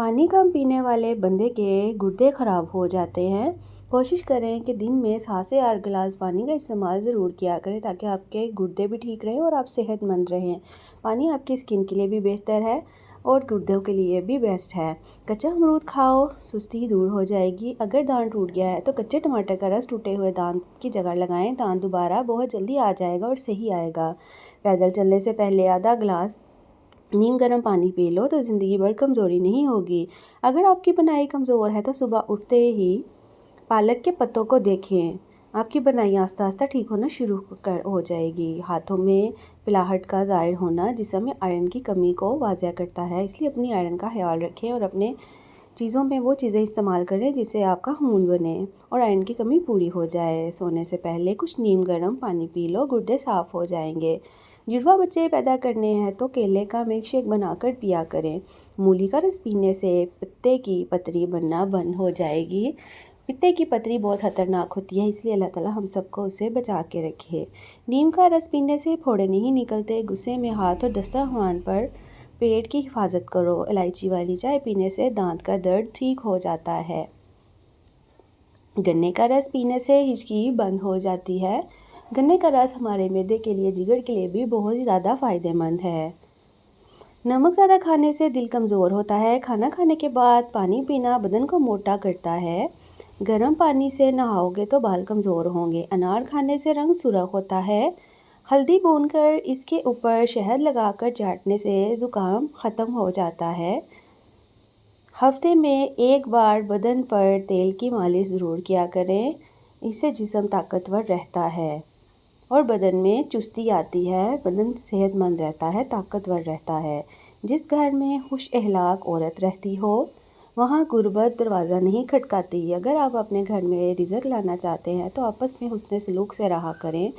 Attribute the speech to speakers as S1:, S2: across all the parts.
S1: پانی کم پینے والے بندے کے گردے خراب ہو جاتے ہیں۔ کوشش کریں کہ دن میں 7 سے 8 گلاس پانی کا استعمال ضرور کیا کریں تاکہ آپ کے گردے بھی ٹھیک رہیں اور آپ صحت مند رہیں۔ پانی آپ کی اسکن کے لیے بھی بہتر ہے اور گردوں کے لیے بھی بیسٹ ہے۔ کچا امرود کھاؤ، سستی دور ہو جائے گی۔ اگر دانت ٹوٹ گیا ہے تو کچے ٹماٹر کا رس ٹوٹے ہوئے دانت کی جگہ لگائیں، دانت دوبارہ بہت جلدی آ جائے گا اور صحیح آئے گا۔ پیدل چلنے سے پہلے آدھا گلاس نیم گرم پانی پی لو تو زندگی بھر کمزوری نہیں ہوگی۔ اگر آپ کی بنائی کمزور ہے تو صبح اٹھتے ہی پالک کے پتوں کو دیکھیں، آپ کی بنائی آہستہ آہستہ ٹھیک ہونا شروع ہو جائے گی۔ ہاتھوں میں پلاہٹ کا ظاہر ہونا جسم میں آئرن کی کمی کو واضح کرتا ہے، اس لیے اپنی آئرن کا خیال رکھیں اور اپنے چیزوں میں وہ چیزیں استعمال کریں جس سے آپ کا خون بنے اور آئرن کی کمی پوری ہو جائے۔ سونے سے پہلے کچھ نیم گرم پانی پی لو، گردے صاف ہو جائیں گے۔ جڑواں بچے پیدا کرنے ہیں تو کیلے کا ملک شیک بنا کر پیا کریں۔ مولی کا رس پینے سے پتے کی پتری بننا بند ہو جائے گی۔ پتے کی پتری بہت خطرناک ہوتی ہے، اس لیے اللہ تعالیٰ ہم سب کو اسے بچا کے رکھے۔ نیم کا رس پینے سے پھوڑے نہیں نکلتے۔ غصے میں ہاتھ اور دسترخوان پر پیٹ کی حفاظت کرو۔ الائچی والی چائے پینے سے دانت کا درد ٹھیک ہو جاتا ہے۔ گنے کا رس پینے سے ہچکی بند ہو جاتی ہے۔ گنے کا رس ہمارے معدے کے لیے، جگر کے لیے بھی بہت ہی زیادہ فائدہ مند ہے۔ نمک زیادہ کھانے سے دل کمزور ہوتا ہے۔ کھانا کھانے کے بعد پانی پینا بدن کو موٹا کرتا ہے۔ گرم پانی سے نہاؤ گے تو بال کمزور ہوں گے۔ انار کھانے سے رنگ سرخ ہوتا ہے۔ ہلدی بھون کر اس کے اوپر شہد لگا کر چاٹنے سے زکام ختم ہو جاتا ہے۔ ہفتے میں ایک بار بدن پر تیل کی مالش ضرور کیا کریں، اس سے جسم طاقتور رہتا ہے اور بدن میں چستی آتی ہے، بدن صحت مند رہتا ہے، طاقتور رہتا ہے۔ جس گھر میں خوش اخلاق عورت رہتی ہو وہاں غربت دروازہ نہیں کھٹکاتی۔ اگر آپ اپنے گھر میں رزق لانا چاہتے ہیں تو آپس میں حسن سلوک سے رہا کریں۔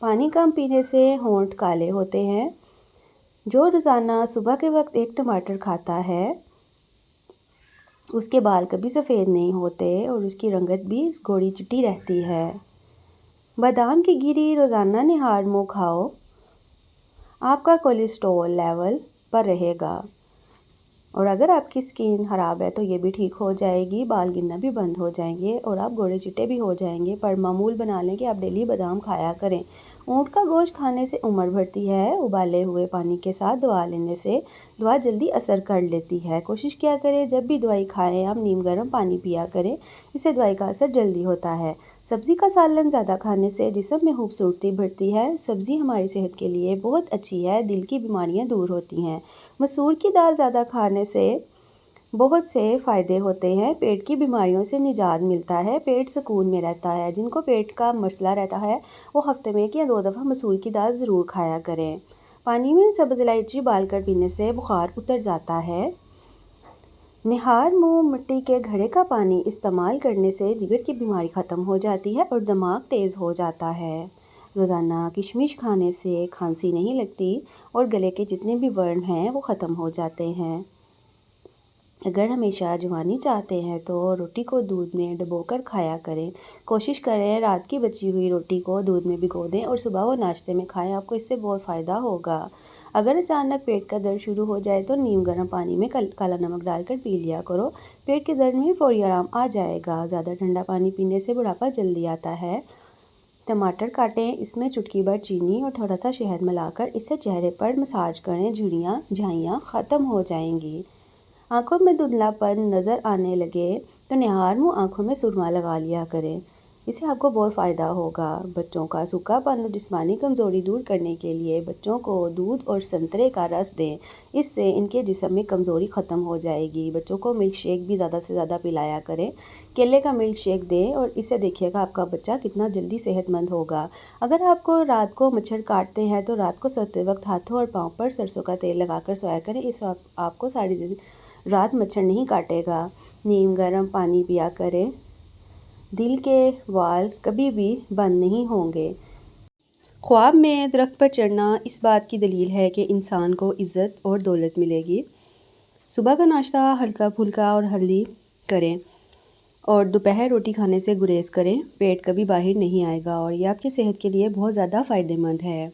S1: پانی کم پینے سے ہونٹ کالے ہوتے ہیں۔ جو روزانہ صبح کے وقت ایک ٹماٹر کھاتا ہے اس کے بال کبھی سفید نہیں ہوتے اور اس کی رنگت بھی گوڑی چٹی رہتی ہے۔ بادام کی گری روزانہ نہار منہ کھاؤ، آپ کا کولیسٹرول لیول پر رہے گا اور اگر آپ کی اسکن خراب ہے تو یہ بھی ٹھیک ہو جائے گی، بال گرنا بھی بند ہو جائیں گے اور آپ گوڑے چٹے بھی ہو جائیں گے۔ پر معمول بنا لیں کہ آپ ڈیلی بادام کھایا کریں۔ اونٹ کا گوشت کھانے سے عمر بڑھتی ہے۔ ابالے ہوئے پانی کے ساتھ دوا لینے سے دوا جلدی اثر کر لیتی ہے۔ کوشش کیا کریں جب بھی دوائی کھائیں آپ نیم گرم پانی پیا کریں، اس سے دوائی کا اثر جلدی ہوتا ہے۔ سبزی کا سالن زیادہ کھانے سے جسم میں خوبصورتی بڑھتی ہے۔ سبزی ہماری صحت کے لیے بہت اچھی ہے، دل کی بیماریاں دور ہوتی ہیں۔ مسور کی دال زیادہ کھانے سے بہت سے فائدے ہوتے ہیں۔ پیٹ کی بیماریوں سے نجات ملتا ہے، پیٹ سکون میں رہتا ہے۔ جن کو پیٹ کا مسئلہ رہتا ہے وہ ہفتے میں 1 یا 2 دفعہ مسور کی دال ضرور کھایا کریں۔ پانی میں سبز الائچی ابال کر پینے سے بخار اتر جاتا ہے۔ نہار منہ مٹی کے گھڑے کا پانی استعمال کرنے سے جگر کی بیماری ختم ہو جاتی ہے اور دماغ تیز ہو جاتا ہے۔ روزانہ کشمش کھانے سے کھانسی نہیں لگتی اور گلے کے جتنے بھی ورم ہیں وہ ختم ہو جاتے ہیں۔ اگر ہمیشہ جوانی چاہتے ہیں تو روٹی کو دودھ میں ڈبو کر کھایا کریں۔ کوشش کریں رات کی بچی ہوئی روٹی کو دودھ میں بھگو دیں اور صبح وہ ناشتے میں کھائیں، آپ کو اس سے بہت فائدہ ہوگا۔ اگر اچانک پیٹ کا درد شروع ہو جائے تو نیم گرم پانی میں کالا نمک ڈال کر پی لیا کرو، پیٹ کے درد میں فوری آرام آ جائے گا۔ زیادہ ٹھنڈا پانی پینے سے بڑھاپا جلدی آتا ہے۔ ٹماٹر کاٹیں، اس میں چٹکی بھر چینی اور تھوڑا سا شہد ملا کر اس سے چہرے پر مساج کریں، جھریاں جھائیاں ختم ہو جائیں گی۔ آنکھوں میں دھندلا پن نظر آنے لگے تو نہار منہ آنکھوں میں سرما لگا لیا کریں، اس سے آپ کو بہت فائدہ ہوگا۔ بچوں کا سوکھا پن اور جسمانی کمزوری دور کرنے کے لیے بچوں کو دودھ اور سنترے کا رس دیں، اس سے ان کے جسم میں کمزوری ختم ہو جائے گی۔ بچوں کو ملک شیک بھی زیادہ سے زیادہ پلایا کریں، کیلے کا ملک شیک دیں اور اس سے دیکھیے گا آپ کا بچہ کتنا جلدی صحت مند ہوگا۔ اگر آپ کو رات کو مچھر کاٹتے ہیں تو رات کو سوتے وقت ہاتھوں اور پاؤں پر سرسوں کا تیل لگا کر سویا کریں، اس وقت آپ کو ساری رات مچھر نہیں کاٹے گا۔ نیم گرم پانی پیا کریں، دل کے وال کبھی بھی بند نہیں ہوں گے۔ خواب میں درخت پر چڑھنا اس بات کی دلیل ہے کہ انسان کو عزت اور دولت ملے گی۔ صبح کا ناشتہ ہلکا پھلکا اور ہیلدی کریں اور دوپہر روٹی کھانے سے گریز کریں، پیٹ کبھی باہر نہیں آئے گا اور یہ آپ کی صحت کے لیے بہت زیادہ فائدہ مند ہے۔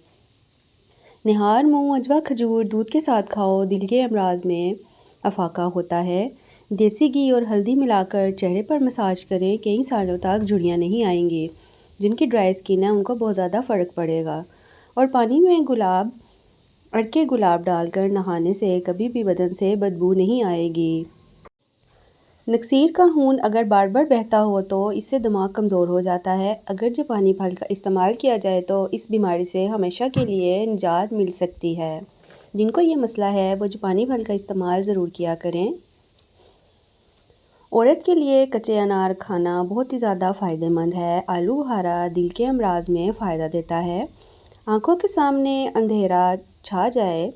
S1: نہار منہ اجوا کھجور دودھ کے ساتھ کھاؤ، دل کے امراض میں افاقہ ہوتا ہے۔ دیسی گھی اور ہلدی ملا کر چہرے پر مساج کریں، کئی سالوں تک جھڑیاں نہیں آئیں گی۔ جن کی ڈرائی اسکن ہے ان کو بہت زیادہ فرق پڑے گا۔ اور پانی میں اڑکے گلاب ڈال کر نہانے سے کبھی بھی بدن سے بدبو نہیں آئے گی۔ نکسیر کا خون اگر بار بار بہتا ہو تو اس سے دماغ کمزور ہو جاتا ہے۔ اگرچہ پانی پھل کا استعمال کیا جائے تو اس بیماری سے ہمیشہ کے لیے نجات مل سکتی ہے۔ جن کو یہ مسئلہ ہے وہ پانی پھل کا استعمال ضرور کیا کریں۔ عورت کے لیے کچے انار کھانا بہت ہی زیادہ فائدہ مند ہے۔ آلو بخارا دل کے امراض میں فائدہ دیتا ہے۔ آنکھوں کے سامنے اندھیرا چھا جائے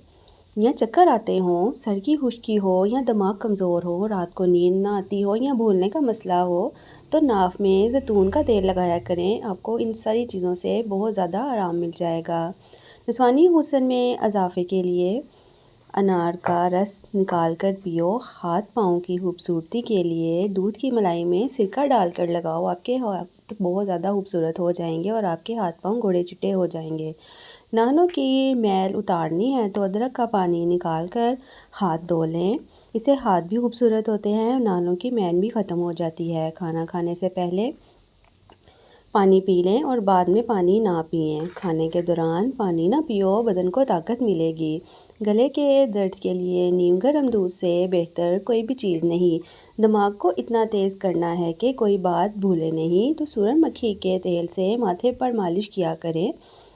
S1: یا چکر آتے ہوں، سر کی خشکی ہو یا دماغ کمزور ہو، رات کو نیند نہ آتی ہو یا بھولنے کا مسئلہ ہو تو ناف میں زیتون کا تیل لگایا کریں۔ آپ کو ان ساری چیزوں سے بہت زیادہ آرام مل جائے گا۔ جسمانی حسن میں اضافے کے لیے انار کا رس نکال کر پیو۔ ہاتھ پاؤں کی خوبصورتی کے لیے دودھ کی ملائی میں سرکہ ڈال کر لگاؤ۔ آپ کے ہاتھ بہت زیادہ خوبصورت ہو جائیں گے اور آپ کے ہاتھ پاؤں گھوڑے چٹے ہو جائیں گے۔ ناخنوں کی میل اتارنی ہے تو ادرک کا پانی نکال کر ہاتھ دھو لیں۔ اس سے ہاتھ بھی خوبصورت ہوتے ہیں اور ناخنوں کی میل بھی ختم ہو جاتی ہے۔ کھانا کھانے سے پہلے پانی پی لیں اور بعد میں پانی نہ پئیں۔ کھانے کے دوران پانی نہ پیو، بدن کو طاقت ملے گی۔ گلے کے درد کے لیے نیم گرم دودھ سے بہتر کوئی بھی چیز نہیں۔ دماغ کو اتنا تیز کرنا ہے کہ کوئی بات بھولے نہیں تو سورج مکھی کے تیل سے ماتھے پر مالش کیا کریں۔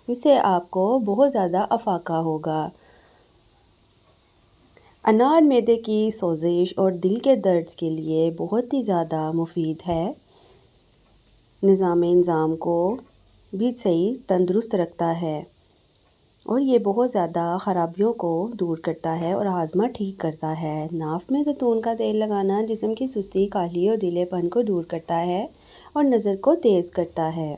S1: اس سے آپ کو بہت زیادہ افاقہ ہوگا۔ انار معدے کی سوزش اور دل کے درد کے لیے بہت ہی زیادہ مفید ہے۔ نظام کو بھی صحیح تندرست رکھتا ہے اور یہ بہت زیادہ خرابیوں کو دور کرتا ہے اور ہاضمہ ٹھیک کرتا ہے۔ ناف میں زیتون کا تیل لگانا جسم کی سستی، کاہلی اور ڈھیلے پن کو دور کرتا ہے اور نظر کو تیز کرتا ہے۔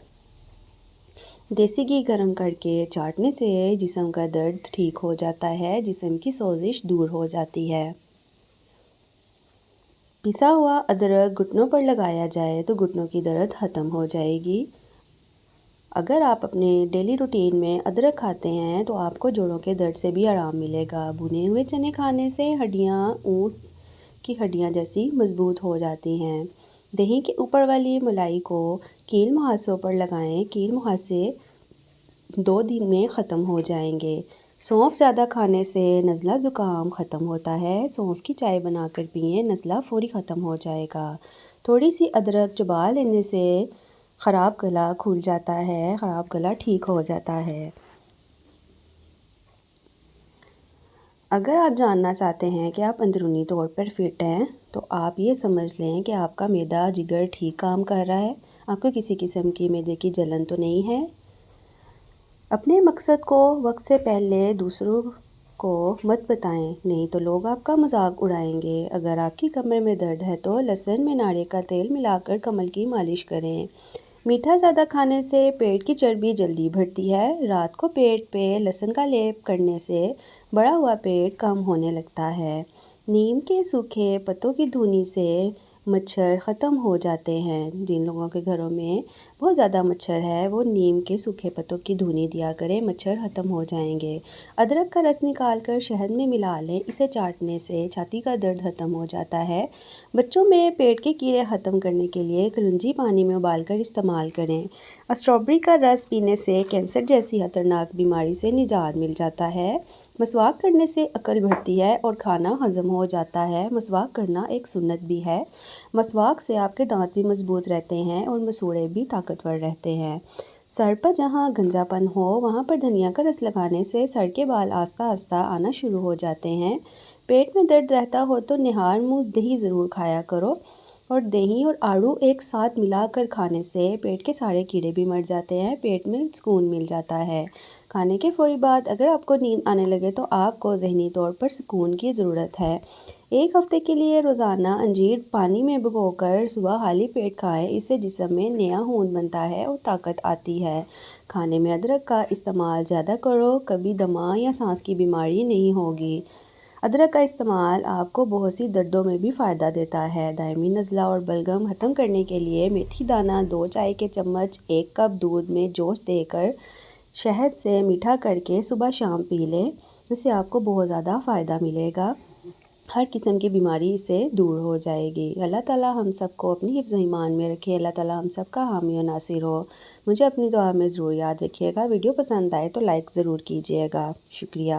S1: دیسی گھی گرم کر کے چاٹنے سے جسم کا درد ٹھیک ہو جاتا ہے، جسم کی سوزش دور ہو جاتی ہے۔ پسا ہوا ادرک گھٹنوں پر لگایا جائے تو گھٹنوں کی درد ختم ہو جائے گی۔ اگر آپ اپنے ڈیلی روٹین میں ادرک کھاتے ہیں تو آپ کو جوڑوں کے درد سے بھی آرام ملے گا۔ بھنے ہوئے چنے کھانے سے ہڈیاں اونٹ کی ہڈیاں جیسی مضبوط ہو جاتی ہیں۔ دہی کے اوپر والی ملائی کو کیل مہاسوں پر لگائیں۔ کیل مہاسے 2 دن میں ختم ہو جائیں گے۔ سونف زیادہ کھانے سے نزلہ زکام ختم ہوتا ہے۔ سونف کی چائے بنا کر پئیں، نزلہ فوری ختم ہو جائے گا۔ تھوڑی سی ادرک چبا لینے سے خراب گلا کھل جاتا ہے، خراب گلا ٹھیک ہو جاتا ہے۔ اگر آپ جاننا چاہتے ہیں کہ آپ اندرونی طور پر فٹ ہیں تو آپ یہ سمجھ لیں کہ آپ کا معدہ جگر ٹھیک کام کر رہا ہے، آپ کو کسی قسم کی معدے کی جلن تو نہیں ہے۔ اپنے مقصد کو وقت سے پہلے دوسروں کو مت بتائیں، نہیں تو لوگ آپ کا مذاق اڑائیں گے۔ اگر آپ کی کمر میں درد ہے تو لہسن میں ناریل کا تیل ملا کر کمر کی مالش کریں۔ میٹھا زیادہ کھانے سے پیٹ کی چربی جلدی بڑھتی ہے۔ رات کو پیٹ پہ لہسن کا لیپ کرنے سے بڑھا ہوا پیٹ کم ہونے لگتا ہے۔ نیم کے سوکھے پتوں کی دھنی سے مچھر ختم ہو جاتے ہیں۔ جن لوگوں کے گھروں میں بہت زیادہ مچھر ہے وہ نیم کے سوکھے پتوں کی دھنی دیا کریں، مچھر ختم ہو جائیں گے۔ ادرک کا رس نکال کر شہد میں ملا لیں، اسے چاٹنے سے چھاتی کا درد ختم ہو جاتا ہے۔ بچوں میں پیٹ کے کیڑے ختم کرنے کے لیے کلونجی پانی میں ابال کر استعمال کریں۔ اسٹرابیری کا رس پینے سے کینسر جیسی خطرناک بیماری سے نجات مل جاتا ہے۔ مسواک کرنے سے عقل بڑھتی ہے اور کھانا ہضم ہو جاتا ہے۔ مسواک کرنا ایک سنت بھی ہے۔ مسواک سے آپ کے دانت بھی مضبوط رہتے ہیں اور مسوڑھے بھی طاقتور رہتے ہیں۔ سر پر جہاں گنجا پن ہو وہاں پر دھنیا کا رس لگانے سے سر کے بال آہستہ آہستہ آنا شروع ہو جاتے ہیں۔ پیٹ میں درد رہتا ہو تو نہار منہ دہی ضرور کھایا کرو اور دہی اور آڑو ایک ساتھ ملا کر کھانے سے پیٹ کے سارے کیڑے بھی مر جاتے ہیں، پیٹ میں سکون مل جاتا ہے۔ کھانے کے فوری بعد اگر آپ کو نیند آنے لگے تو آپ کو ذہنی طور پر سکون کی ضرورت ہے۔ 1 ہفتے کے لیے روزانہ انجیر پانی میں بھگو کر صبح خالی پیٹ کھائیں، اس سے جسم میں نیا خون بنتا ہے اور طاقت آتی ہے۔ کھانے میں ادرک کا استعمال زیادہ کرو، کبھی دمہ یا سانس کی بیماری نہیں ہوگی۔ ادرک کا استعمال آپ کو بہت سی دردوں میں بھی فائدہ دیتا ہے۔ دائمی نزلہ اور بلغم ختم کرنے کے لیے میتھی دانہ 2 چائے کے چمچ 1 کپ دودھ میں جوش دے کر شہد سے میٹھا کر کے صبح شام پی لیں، اس سے آپ کو بہت زیادہ فائدہ ملے گا۔ ہر قسم کی بیماری اس سے دور ہو جائے گی۔ اللہ تعالیٰ ہم سب کو اپنی حفظ و ایمان میں رکھے، اللہ تعالیٰ ہم سب کا حامی و ناصر ہو۔ مجھے اپنی دعا میں ضرور یاد رکھیے گا۔ ویڈیو پسند آئے تو لائک ضرور کیجیے گا۔ شکریہ۔